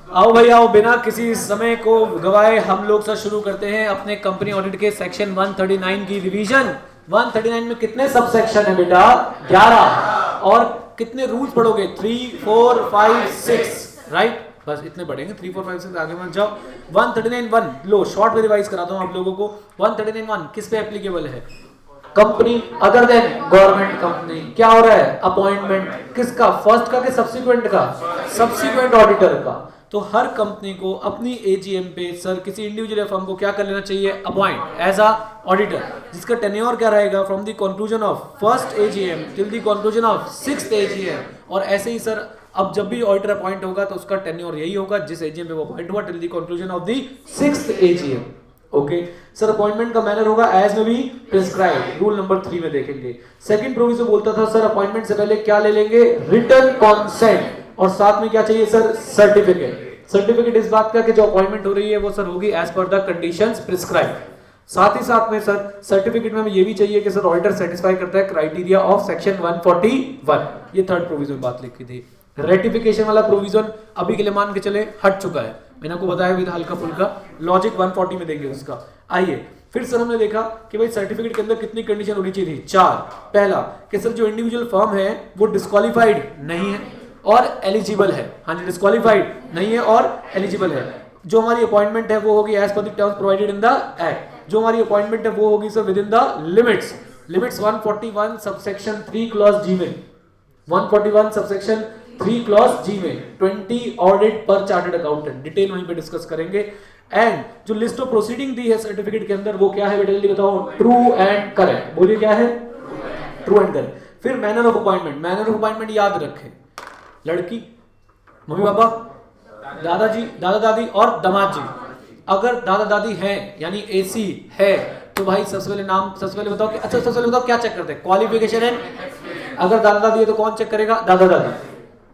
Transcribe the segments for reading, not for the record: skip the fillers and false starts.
आओ भाई आओ, बिना किसी समय को गवाए हम लोग से शुरू करते हैं अपने कंपनी ऑडिट के सेक्शन 139 की रिवीजन। 139 में कितने सब सेक्शन है बेटा? 11। और कितने रूल्स पढ़ोगे? 3, 4, 5, 6, राइट? बस इतने पढ़ेंगे, 3, 4, 5, 6, आगे मत जाओ। 139(1) लो शॉर्ट में रिवाइज कराता हूं आप लोगों को। 139(1) किस पे एप्लीकेबल है? Company other than government company. क्या हो रहा है? अपॉइंटमेंट किसका? फर्स्ट का कि सब्सिक्वेंट का? सब्सिक्वेंट ऑडिटर का। तो हर कंपनी को अपनी एजीएम पे सर किसी इंडिविजुअल फर्म को क्या कर लेना चाहिए? अपॉइंट एज अ ऑडिटर, जिसका टेन्योर क्या रहेगा? From the conclusion of first AGM till the conclusion of sixth AGM. और ऐसे ही सर अब जब भी ऑडिटर अपॉइंट होगा तो उसका टेन्योर यही होगा जिस एजीएम पे वो अपॉइंट हुआ, till the conclusion of the sixth AGM. Okay sir, appointment का मैनर होगा एज में भी प्रिस्क्राइब, रूल नंबर 3 में देखेंगे। सेकंड प्रोविजन बोलता था सर अपॉइंटमेंट से पहले क्या ले लेंगे? रिटन कॉन्सेंट, और साथ में क्या चाहिए सर? सर्टिफिकेट। सर्टिफिकेट इस बात का कि जो अपॉइंटमेंट हो रही है वो सर होगी as per the conditions prescribe. साथ ही साथ में सर सर्टिफिकेट में हमें ये भी चाहिए कि सर ऑडिटर सेटिस्फाई करता है क्राइटेरिया ऑफ सेक्शन 141। ये थर्ड प्रोविजन बात लिखी थी। रेटिफिकेशन वाला प्रोविजन अभी के लिए मान के चले हट चुका है, मैंने आपको बताया विद हल्का फुल्का, लॉजिक 140 में देंगे उसका। आइए फिर सर हमने देखा कि भाई सर्टिफिकेट के अंदर कितनी कंडीशन होनी चाहिए थी? 4। पहला कि सर जो इंडिविजुअल फर्म है वो डिस्क्वालीफाइड नहीं है और एलिजिबल है। हाँ जी, डिस्क्वालीफाइड नहीं है और एलिजिबल है। जो हमारी अपॉइंटमेंट है वो होगी as per the terms provided in the act. जो हमारी अपॉइंटमेंट है वो होगी sir within the limits 141 subsection 3 clause G में, 141 सबसेक्शन 3 क्लॉज जी में 20 ऑडिट पर चार्टर्ड अकाउंटेंट। डिटेल वहीं पे डिस्कस करेंगे। एंड जो लिस्ट ऑफ प्रोसीडिंग दी है सर्टिफिकेट के अंदर वो क्या है बेटा? जल्दी बताओ। True and correct. बोलिए क्या है? True and correct. फिर manner of appointment. Manner of appointment याद रखें, लड़की, मम्मी पापा, दादाजी, दादा दादी और दामाद जी। अगर दादा दादी हैं यानी एसी है तो भाई सबसे पहले नाम, सबसे पहले बताओ कि अच्छा सबसे पहले बताओ क्या चेक करते हैं? क्वालिफिकेशन है। अगर दादा दादी है तो कौन चेक करेगा? दादा दादी,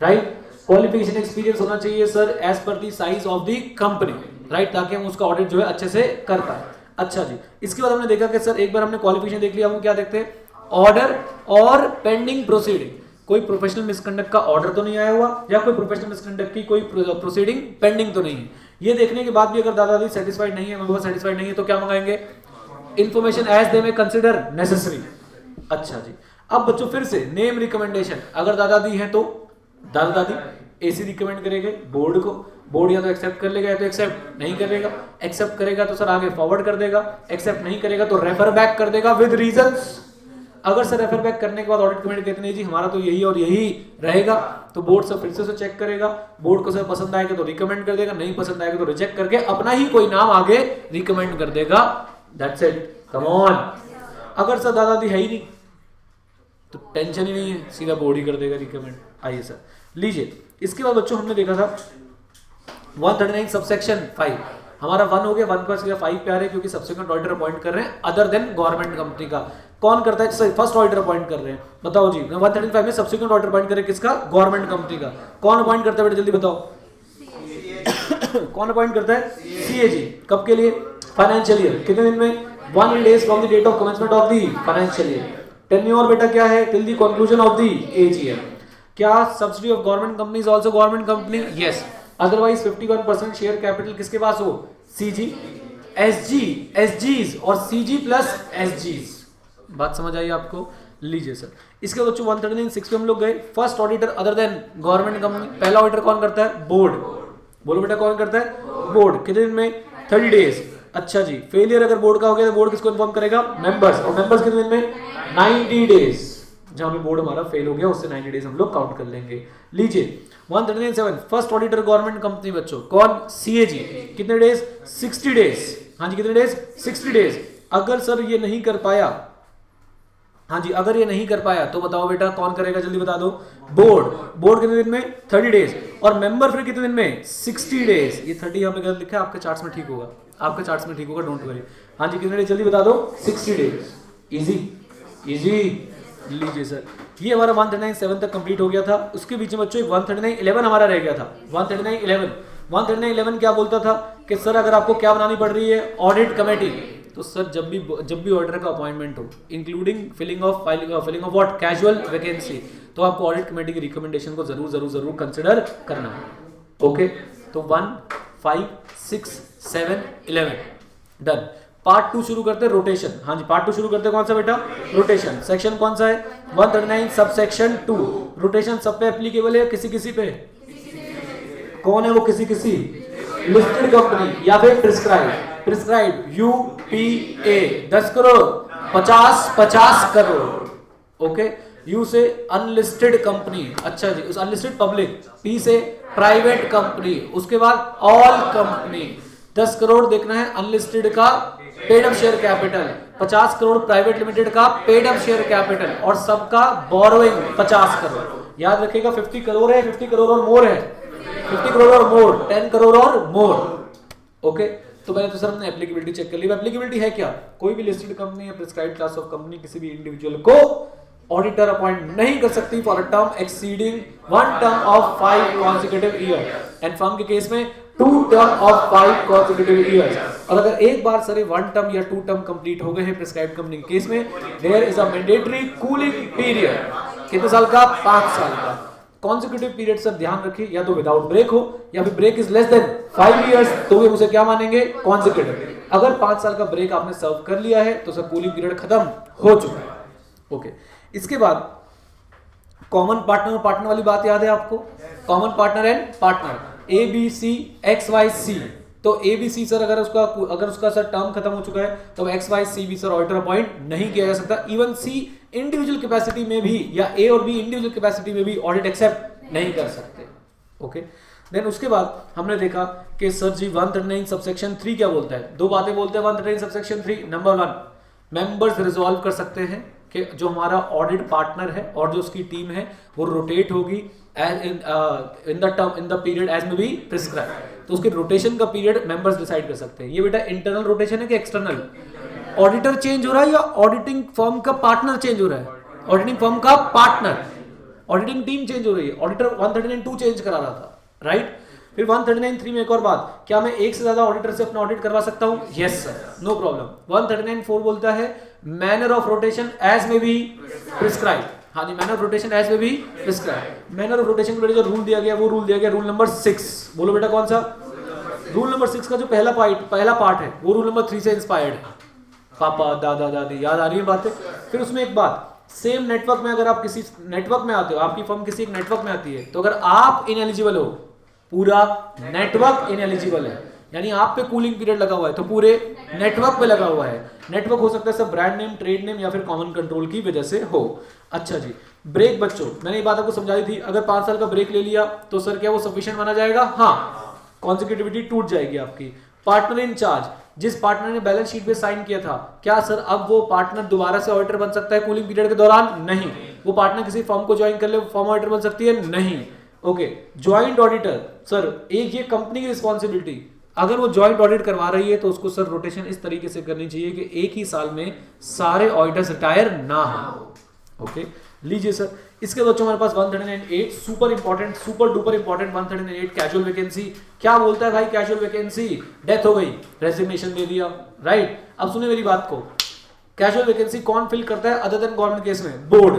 राइट? क्वालिफिकेशन एक्सपीरियंस होना चाहिए sir as per the size of the company, right? ताकि हम उसका ऑडिट जो है अच्छे से कर पाए। अच्छा जी, इसके बाद हमने देखा कि सर एक बार हमने क्वालिफिकेशन देख लिया, हम क्या देखते हैं? ऑर्डर और पेंडिंग प्रोसीडिंग। कोई प्रोफेशनल मिसकंडक्ट का ऑर्डर तो नहीं आया हुआ या कोई प्रोफेशनल मिसकंडक्ट की कोई प्रोसीडिंग पेंडिंग तो नहीं है। ये देखने के बाद भी अगर दादा दादी सेटिस्फाइड नहीं है, मम्मी सेटिस्फाइड नहीं है तो क्या मंगाएंगे? इंफॉर्मेशन एज दे में कंसीडर नेसेसरी। अच्छा जी, अब बच्चों फिर से नेम रिकमेंडेशन। अगर दादा दादी हैं तो दादा दादी, एसी रिकमेंड करेंगे बोर्ड को, बोर्ड या तो एक्सेप्ट कर लेगा या तो एक्सेप्ट नहीं करेगा। एक्सेप्ट करेगा तो सर आगे फॉरवर्ड कर देगा, एक्सेप्ट नहीं करेगा तो रेफर बैक कर देगा विद रीजंस। अगर सर रेफर बैक करने के बाद ऑडिट कमेटी कहते नहीं जी हमारा तो यही और यही रहेगा, तो बोर्ड सर फिर से चेक करेगा। बोर्ड को सर पसंद आएगा तो रिकमेंड कर देगा, नहीं पसंद आएगा तो रिजेक्ट करके अपना ही कोई नाम आगे रिकमेंड कर देगा। That's it, come on. अगर सर दादा दादी है ही नहीं तो टेंशन ही नहीं है, सीधा बोर्ड ही कर देगा रिकमेंड। आइए सर लीजिए, इसके बाद बच्चों हमने देखा था 139 सबसेक्शन 5। हमारा 1 हो गया, 1 प्लस 5 पे आ रहे हैं क्योंकि सब्सिक्वेंट ऑडिटर अपॉइंट कर रहे हैं अदर देन गवर्नमेंट कंपनी का। कौन करता है? सर फर्स्ट ऑडिटर अपॉइंट कर रहे हैं। बताओ जी, 135 में सब्सिक्वेंट ऑडिटर अपॉइंट कर रहे हैं किसका? गवर्नमेंट कंपनी का। कौन अपॉइंट करता है बेटा? जल्दी बताओ। कौन अपॉइंट करता है? सीएजी। कब के लिए? Financial year. कितने दिन में? 1 days from the date of commencement of the financial year. Tenure बेटा क्या है? Till the conclusion of the AGM. क्या subsidy of government company is also government company? Yes. Otherwise 51% share capital किसके पास हो? सीजी, एसजी, एसजीज और CG plus एसजीज। बात समझ आई आपको? लीजिए सर, इसके बाद 139(6) पे हम लोग गए। First auditor other than government company. पहला ऑडिटर कौन करता है? बोर्ड। बोलो बेटा कौन करता है? बोर्ड। कितने दिन में? 30 days। अच्छा जी, फेलियर अगर बोर्ड का हो गया तो बोर्ड किसको इन्फॉर्म करेगा? मेंबर्स। और मेंबर्स कितने दिन में? 90 days। जहां पे बोर्ड हमारा फेल हो गया उससे 90 days हम लोग काउंट कर लेंगे। लीजिए 139(7) फर्स्ट ऑडिटर गवर्नमेंट कंपनी बच्चों कौन? सीएजी। कितने डेज? 60 days। हाँ जी कितने डेज? 60 days। अगर सर ये नहीं कर पाया, हाँ जी अगर ये नहीं कर पाया तो बताओ बेटा कौन करेगा? जल्दी बता दो। बोर्ड। बोर्ड कितने दिन में? 30 days। और मेंबर फिर कितने दिन में? 60 days। ये 30 यहाँ पे गलत लिखा है, आपके चार्ट्स में ठीक होगा, आपके चार्ट्स में ठीक होगा, डोंट वरी। हाँ जी कितने डेज? जल्दी बता दो। 60 days। Easy easy. लीजिए सर, ये हमारा 139(7) तक कंप्लीट हो गया था। उसके बीच में बच्चों 139(11) हमारा रह गया था। 139(11) क्या बोलता था कि सर अगर आपको क्या बनानी पड़ रही है? ऑडिट कमेटी, तो सर जब भी ऑडिटर का अपॉइंटमेंट हो including filling of what casual vacancy, तो आपको ऑडिट कमेटी की रिकमेंडेशन को जरूर कंसिडर करना है। ओके, तो 1, 5, 6, 7, 11 डन। पार्ट 2 शुरू करते हैं, रोटेशन। हाँ जी, पार्ट 2 शुरू करते हैं, कौन सा बेटा? रोटेशन। सेक्शन कौन सा है? 139 सब सेक्शन 2। रोटेशन सब पे एप्लीकेबल है, किसी पे? कौन है वो किसी? लिस्टेड कंपनी या फिर prescribe UPA 10 crore 50 crore. Okay, you से अनलिस्टेड कंपनी, अच्छा जी, उस अनलिस्टेड पब्लिक। P से प्राइवेट कंपनी, उसके बाद ऑल कंपनी। 10 करोड़ देखना है अनलिस्टेड का paid up share capital, 50 crore private limited का पेड अप शेयर कैपिटल, और सबका बोरोइंग 50 करोड़। याद रखिएगा 50 करोड़ है, 50 करोड़ और मोर है, 50 करोड़ और मोर, 10 करोड़ और मोर। ओके, तो पहले तो सर हमने एप्लीकेबिलिटी चेक कर ली। एप्लीकेबिलिटी है क्या? कोई भी लिस्टेड कंपनी या प्रिस्क्राइब्ड क्लास ऑफ कंपनी किसी भी इंडिविजुअल को ऑडिटर अपॉइंट नहीं कर सकती for a term exceeding 1 term of 5 consecutive year, and firm के केस में 2 टर्म ऑफ 5 कॉन्सेक्यूटिव ईयर्स। और अगर एक बार सर 1 टर्म या 2 टर्म कंप्लीट हो गए हैं प्रिस्क्राइब्ड कंपनी के केस में, there is a mandatory cooling period. कितने साल का? 5 साल का। कॉन्सेक्यूटिव पीरियड सर ध्यान रखिए, या तो विदाउट ब्रेक हो या फिर break is less than 5 years, तो वे उसे क्या मानेंगे? कॉन्सेक्यूटिव। अगर 5 साल का ब्रेक आपने सर्व कर लिया है तो सर कूलिंग पीरियड खत्म हो चुका है। ओके, इसके बाद कॉमन पार्टनर और पार्टनर वाली बात याद है आपको? Common partner and partner ABC XYC। तो ABC सर अगर उसका सर टर्म खत्म हो चुका है तो XYC भी सर ऑडिटर अपॉइंट नहीं किया जा सकता। इवन C इंडिविजुअल कैपेसिटी में भी, या A और B इंडिविजुअल कैपेसिटी में भी ऑडिट एक्सेप्ट नहीं कर सकते। ओके, देन उसके बाद हमने देखा कि सर जी 139 सबसेक्शन 3 क्या बोलता है? 2 बातें बोलते हैं 139 सबसेक्शन 3। नंबर 1, मेंबर्स रिजॉल्व कर सकते हैं कि जो हमारा ऑडिट पार्टनर है और जो उसकी टीम है वो रोटेट होगी इन द पीरियड एज में बी प्रिस्क्राइब, तो उसके रोटेशन का पीरियड मेंबर्स डिसाइड कर सकते हैं। ये बेटा इंटरनल रोटेशन है कि एक्सटर्नल? ऑडिटर चेंज हो रहा है या ऑडिटिंग फर्म का पार्टनर चेंज हो रहा है? ऑडिटिंग फर्म का पार्टनर, ऑडिटिंग टीम चेंज हो रही है। ऑडिटर 139(2) चेंज करा रहा था, राइट? फिर 139(3) में एक और बात, क्या मैं एक से ज्यादा ऑडिटर से अपना ऑडिट करवा सकता हूं? Yes sir, no problem. 139(4) बोलता है मैनर ऑफ रोटेशन एज में बी प्रिस्क्राइब। हाँ जी, मैनर ऑफ रोटेशन एज में be prescribe. Manner of rotation के जो रूल दिया गया वो रूल दिया गया रूल नंबर 6। बोलो बेटा कौन सा? रूल नंबर 6 का जो पहला पार्ट है वो रूल नंबर 3 से इंस्पायर्ड है। पापा दादा दादी याद आ रही है बातें? फिर उसमें एक बात, सेम नेटवर्क में अगर आप किसी नेटवर्क में आते हो, आपकी फर्म किसी एक नेटवर्क में आती है, तो अगर आप इनएलिजिबल हो, पूरा नेटवर्क इनएलिजिबल है, यानी आप पे कूलिंग पीरियड लगा हुआ है तो पूरे नेटवर्क पे लगा हुआ है। नेटवर्क हो सकता है सब ब्रांड नेम, ट्रेड नेम या फिर कॉमन कंट्रोल की वजह से हो। अच्छा जी, ब्रेक बच्चों मैंने ये बात आपको समझाई थी, अगर 5 साल का ब्रेक ले लिया तो सर क्या वो सफिशिएंट माना जाएगा? हाँ, कॉन्सेक्यूटिविटी टूट जाएगी आपकी। पार्टनर इन चार्ज, जिस पार्टनर ने बैलेंस शीट पे साइन किया था, क्या सर अब वो पार्टनर दोबारा से ऑडिटर बन सकता है कूलिंग पीरियड के दौरान? नहीं। वो पार्टनर किसी फर्म को ज्वाइन कर ले, फर्म ऑडिटर बन सकती है? नहीं। ओके, ज्वाइंट ऑडिटर सर एक ये कंपनी की रिस्पॉन्सिबिलिटी, अगर वो ज्वाइंट ऑडिट करवा रही है तो उसको सर रोटेशन इस तरीके से करनी चाहिए कि एक ही साल में सारे ऑडिटर्स रिटायर ना हो। ओके, लीजिए सर, इसके बच्चों हमारे पास 139(8) super important, super duper important 139(8) casual vacancy. क्या बोलता है भाई कैजुअल वैकेंसी? डेथ हो गई, रेजिग्नेशन दे दिया, राइट? अब सुने मेरी बात को, कैजुअल वैकेंसी कौन फिल करता है अदर देन गवर्नमेंट केस में? बोर्ड।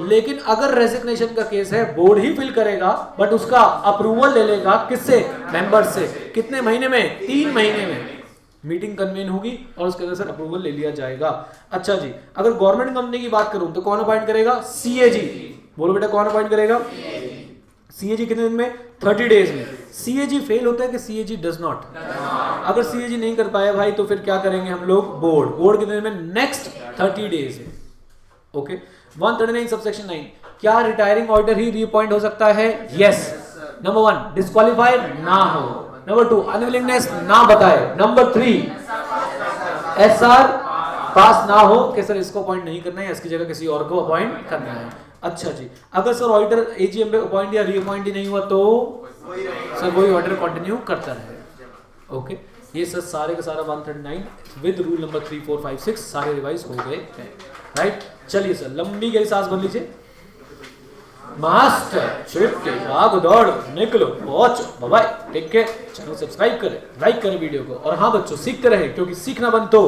लेकिन अगर रेजिग्नेशन का केस है, बोर्ड ही फिल करेगा, बट उसका अप्रूवल ले लेगा किससे? मेंबर से। कितने महीने में? 3 महीने में मीटिंग कन्वेन होगी और उसके अंदर सर अप्रूवल ले लिया जाएगा। अच्छा जी, अगर गवर्नमेंट कंपनी की बात करूं तो कौन अपॉइंट करेगा? CAG। बोलो बेटा कौन अपॉइंट करेगा? CAG कितने दिन में? 30 डेज में। CAG फेल होता है कि CAG डज नॉट? अगर CAG नहीं कर पाया भाई तो फिर क्या करेंगे हम लोग? बोर्ड कितने दिन में? नेक्स्ट 30 डेज में। ओके, 139 सबसेक्शन 9, क्या रिटायरिंग ऑडिटर ही रीअपॉइंट हो सकता है? यस। नंबर 1, डिस्क्वालीफाइड ना हो। नंबर 2, अनविलिंगनेस ना बताए। नंबर 3, SR पास ना हो कि सर इसको अपॉइंट नहीं करना है, इसकी जगह किसी और को अपॉइंट करना है। अच्छा जी, अगर सर ऑडिटर AGM पे अपॉइंट या रीअपॉइंट ही नहीं हुआ तो सर वही ऑर्डर कंटिन्यू करता रहेगा। ओके, ये सर सारे का सारा 139 विद रूल नंबर 3, 4, 5, 6 सारे रिवाइज हो गए हैं, राइट? चलिए सर, लंबी गहरी सांस भर लीजिए। मास्टर ट्रिप के भाग दौड़ निकलो पहुंचो bye take care. Channel subscribe करें, लाइक करें वीडियो को, और हाँ बच्चों सीखते रहें क्योंकि सीखना बन तो